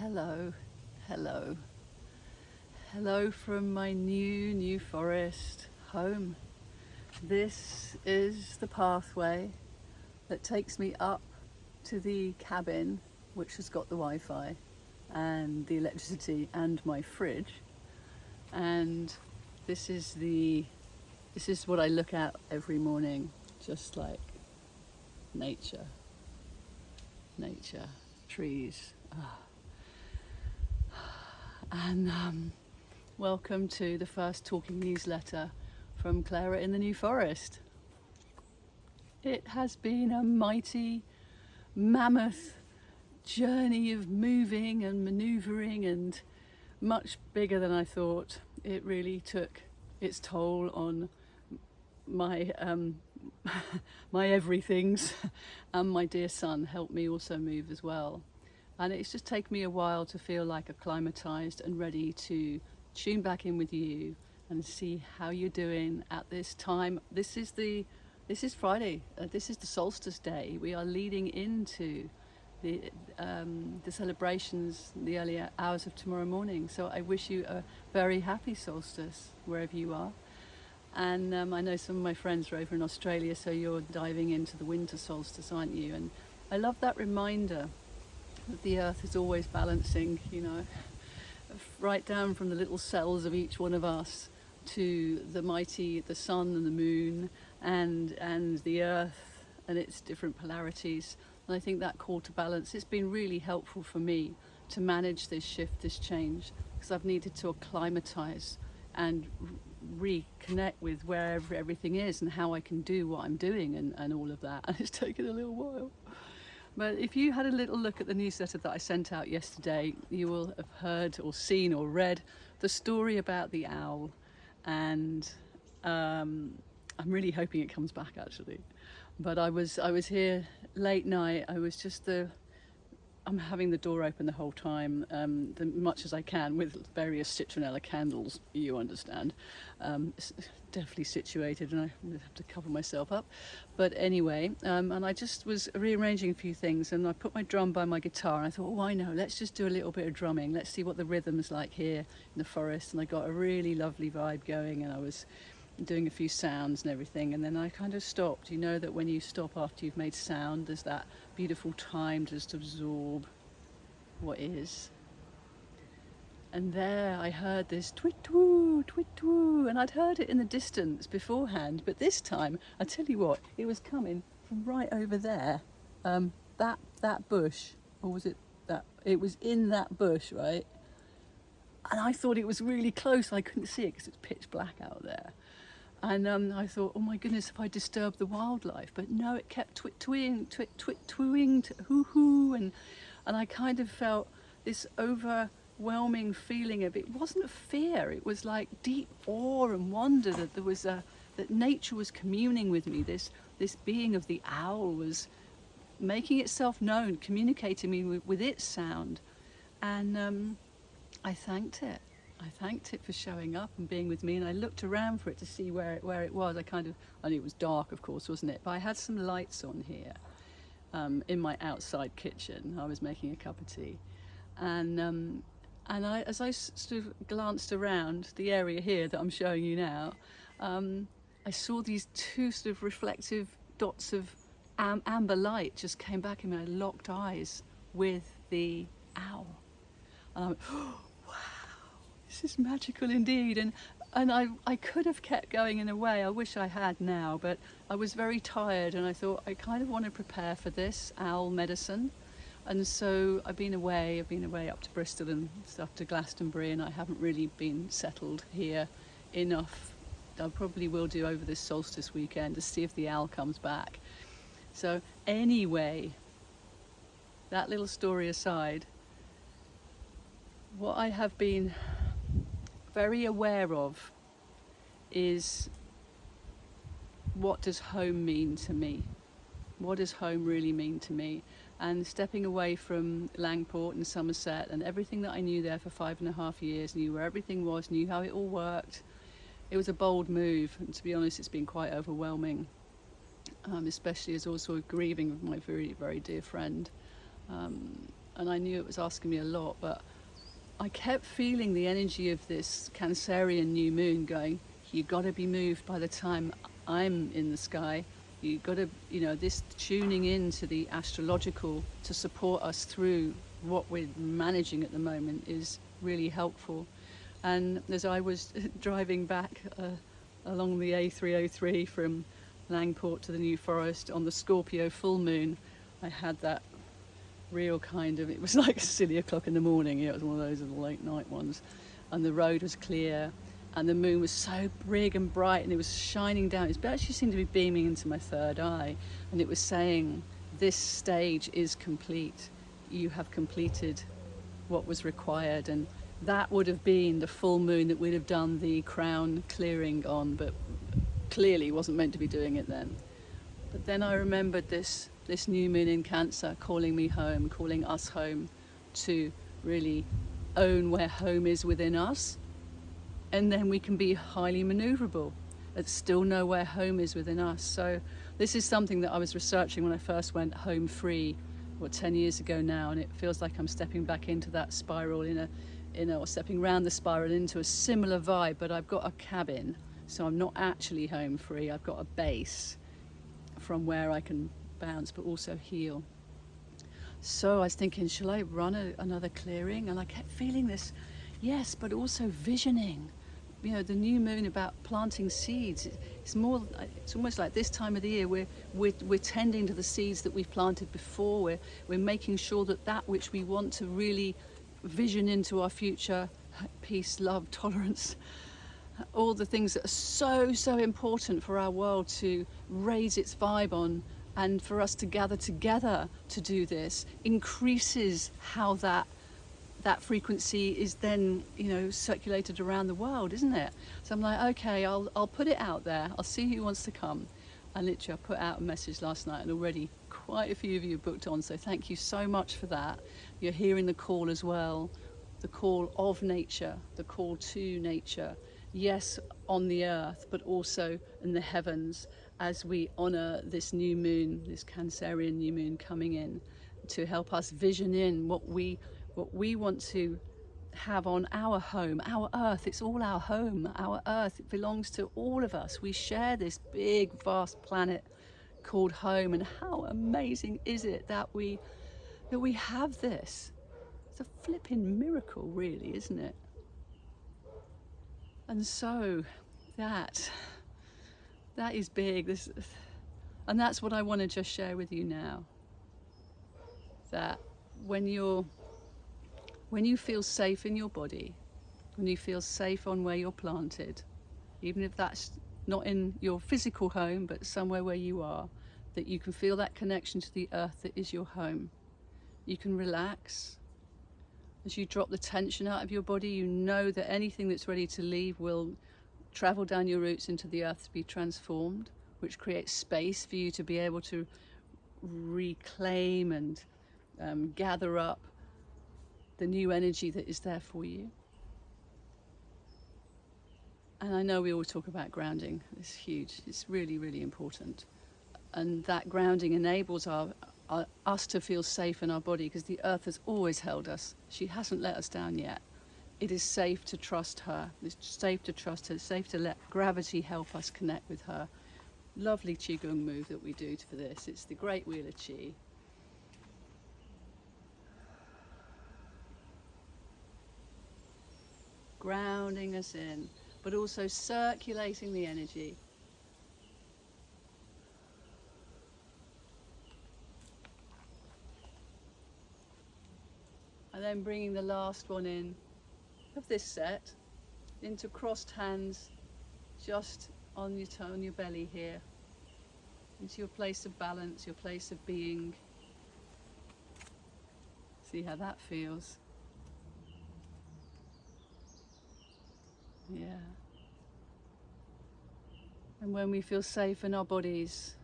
Hello, hello, hello from my new forest home. This is the pathway that takes me up to the cabin, which has got the Wi-Fi and the electricity and my fridge. And this is what I look at every morning, just like nature, trees. And welcome to the first talking newsletter from Clara in the New Forest. It has been a mighty, mammoth journey of moving and manoeuvring, and much bigger than I thought. It really took its toll on my my everythings, and my dear son helped me also move as well. And it's just taken me a while to feel like acclimatized and ready to tune back in with you and see how you're doing at this time. This is Friday. This is the solstice day. We are leading into the celebrations, the early hours of tomorrow morning. So I wish you a very happy solstice wherever you are. And I know some of my friends are over in Australia, so you're diving into the winter solstice, aren't you? And I love that reminder that the earth is always balancing, right down from the little cells of each one of us to the sun and the moon and the earth and its different polarities. And I think that call to balance, it's been really helpful for me to manage this shift, this change, because I've needed to acclimatize and reconnect with wherever everything is and how I can do what I'm doing and all of that. And it's taken a little while. But if you had a little look at the newsletter that I sent out yesterday, you will have heard or seen or read the story about the owl. And I'm really hoping it comes back, actually. But I was here late night. I'm having the door open the whole time, much as I can, with various citronella candles, you understand. Definitely situated, and I have to cover myself up. But anyway, and I just was rearranging a few things, and I put my drum by my guitar, and I thought, I know, let's just do a little bit of drumming. Let's see what the rhythm's like here in the forest. And I got a really lovely vibe going, and I was doing a few sounds and everything, and then I kind of stopped. You know that when you stop after you've made sound, there's that beautiful time to just absorb what is. And there I heard this twit-twoo, twit-twoo, and I'd heard it in the distance beforehand, but this time, I tell you what, it was coming from right over there, that bush, or was it that? It was in that bush, right? And I thought it was really close. I couldn't see it because it's pitch black out there. And I thought, oh my goodness, if I disturbed the wildlife. But no, it kept twit-twooing, twit-twooing, hoo-hoo. And I kind of felt this overwhelming feeling of, it wasn't fear, it was like deep awe and wonder that that nature was communing with me. This being of the owl was making itself known, communicating me with its sound. And I thanked it. I thanked it for showing up and being with me, and I looked around for it to see where it was. I knew it was dark, of course, wasn't it? But I had some lights on here in my outside kitchen. I was making a cup of tea, and as I sort of glanced around the area here that I'm showing you now, I saw these two sort of reflective dots of amber light just came back in my locked eyes with the owl, and I went, oh, this is magical indeed. And I could have kept going in a way. I wish I had now, but I was very tired, and I thought I kind of want to prepare for this owl medicine. And so I've been away up to Bristol and stuff, to Glastonbury, and I haven't really been settled here enough. I probably will do over this solstice weekend to see if the owl comes back. So anyway, that little story aside, what I have been very aware of is, what does home mean to me? What does home really mean to me? And stepping away from Langport and Somerset and everything that I knew there for 5.5 years, knew where everything was, knew how it all worked. It was a bold move, and to be honest, it's been quite overwhelming, especially as also grieving my very, very dear friend. and I knew it was asking me a lot, but I kept feeling the energy of this Cancerian new moon going, you got to be moved by the time I'm in the sky. You got to, this tuning into the astrological to support us through what we're managing at the moment is really helpful. And as I was driving back along the A303 from Langport to the New Forest on the Scorpio full moon, I had that real kind of, it was like silly o'clock in the morning, it was one of those late night ones, and the road was clear and the moon was so big and bright and it was shining down. It actually seemed to be beaming into my third eye, and it was saying, this stage is complete. You have completed what was required. And that would have been the full moon that we'd have done the crown clearing on, but clearly wasn't meant to be doing it then. But then I remembered this new moon in Cancer calling me home, calling us home, to really own where home is within us. And then we can be highly maneuverable and still know where home is within us. So this is something that I was researching when I first went HomeFree, 10 years ago now, and it feels like I'm stepping back into that spiral or stepping around the spiral into a similar vibe, but I've got a cabin, so I'm not actually home free. I've got a base from where I can bounce but also heal. So I was thinking, shall I run another clearing? And I kept feeling this, yes, but also visioning. The new moon about planting seeds. It's almost like this time of the year we're tending to the seeds that we've planted before. We're making sure that which we want to really vision into our future, peace, love, tolerance, all the things that are so important for our world to raise its vibe on, and for us to gather together to do this increases how that frequency is then circulated around the world, isn't it? So I'm like, okay, I'll put it out there, I'll see who wants to come. And literally I put out a message last night, and already quite a few of you booked on, so thank you so much for that. You're hearing the call as well, the call of nature, the call to nature, yes, on the earth but also in the heavens, as we honor this new moon, this Cancerian new moon coming in to help us vision in what we want to have on our home, our earth. It's all our home, our earth. It belongs to all of us. We share this big, vast planet called home, and how amazing is it that we have this? It's a flipping miracle, really, isn't it? And so that is big. And that's what I want to just share with you now. That when you feel safe in your body, when you feel safe on where you're planted, even if that's not in your physical home, but somewhere where you are, that you can feel that connection to the earth that is your home. You can relax. As you drop the tension out of your body, you know that anything that's ready to leave will travel down your roots into the earth to be transformed, which creates space for you to be able to reclaim and gather up the new energy that is there for you. And I know we always talk about grounding. It's huge. It's really, really important. And that grounding enables us to feel safe in our body, because the earth has always held us. She hasn't let us down yet. It is safe to trust her. It's safe to trust her. It's safe to let gravity help us connect with her. Lovely Qigong move that we do for this. It's the Great Wheel of Qi. Grounding us in, but also circulating the energy. And then bringing the last one in of this set into crossed hands, just on your belly here, into your place of balance, your place of being. See how that feels. Yeah. And when we feel safe in our bodies,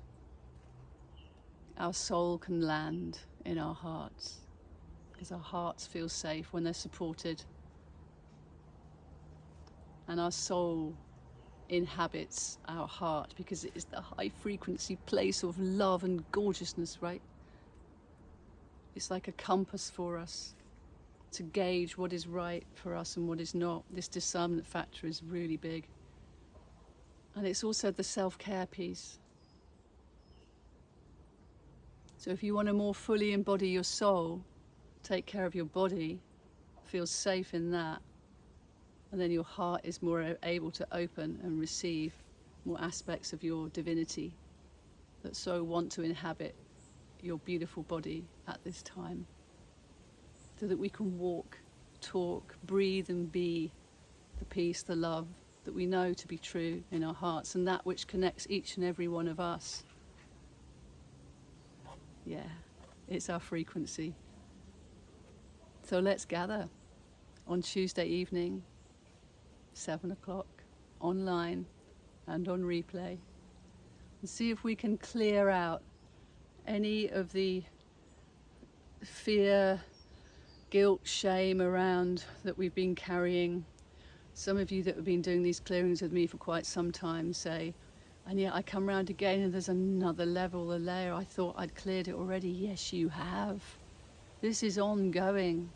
our soul can land in our hearts, because our hearts feel safe when they're supported. And our soul inhabits our heart because it is the high frequency place of love and gorgeousness, right? It's like a compass for us to gauge what is right for us and what is not. This discernment factor is really big. And it's also the self-care piece. So if you want to more fully embody your soul, take care of your body, feel safe in that, and then your heart is more able to open and receive more aspects of your divinity that so want to inhabit your beautiful body at this time, so that we can walk, talk, breathe and be the peace, the love that we know to be true in our hearts, and that which connects each and every one of us. Yeah, it's our frequency. So let's gather on Tuesday evening, 7 o'clock, online and on replay, and see if we can clear out any of the fear, guilt, shame around that we've been carrying. Some of you that have been doing these clearings with me for quite some time say, and yet I come round again and there's another level, a layer. I thought I'd cleared it already. Yes, you have. This is ongoing.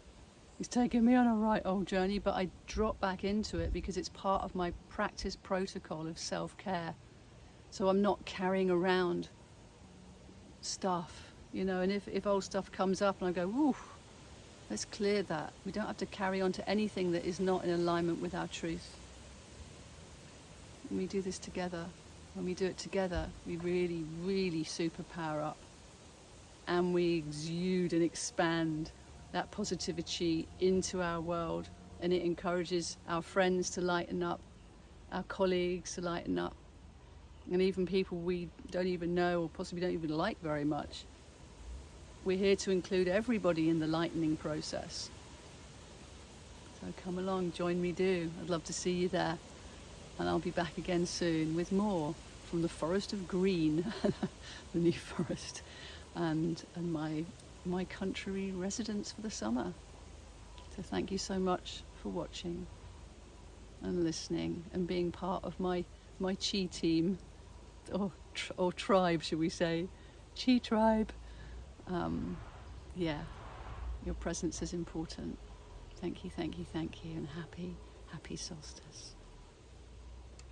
It's taken me on a right old journey, but I drop back into it because it's part of my practice protocol of self-care. So I'm not carrying around stuff, you know, and if old stuff comes up and I go, woo, let's clear that. We don't have to carry on to anything that is not in alignment with our truth. And we do this together. When we do it together, we really, really superpower up, and we exude and expand that Positivi-Chi into our world, and it encourages our friends to lighten up, our colleagues to lighten up, and even people we don't even know or possibly don't even like very much. We're here to include everybody in the lightening process. So come along, join me, do. I'd love to see you there. And I'll be back again soon with more from the Forest of Green, the New Forest, and my country residence for the summer. So thank you so much for watching and listening and being part of my Chi team, or tribe, should we say, Chi tribe. Yeah, your presence is important. Thank you, and happy solstice.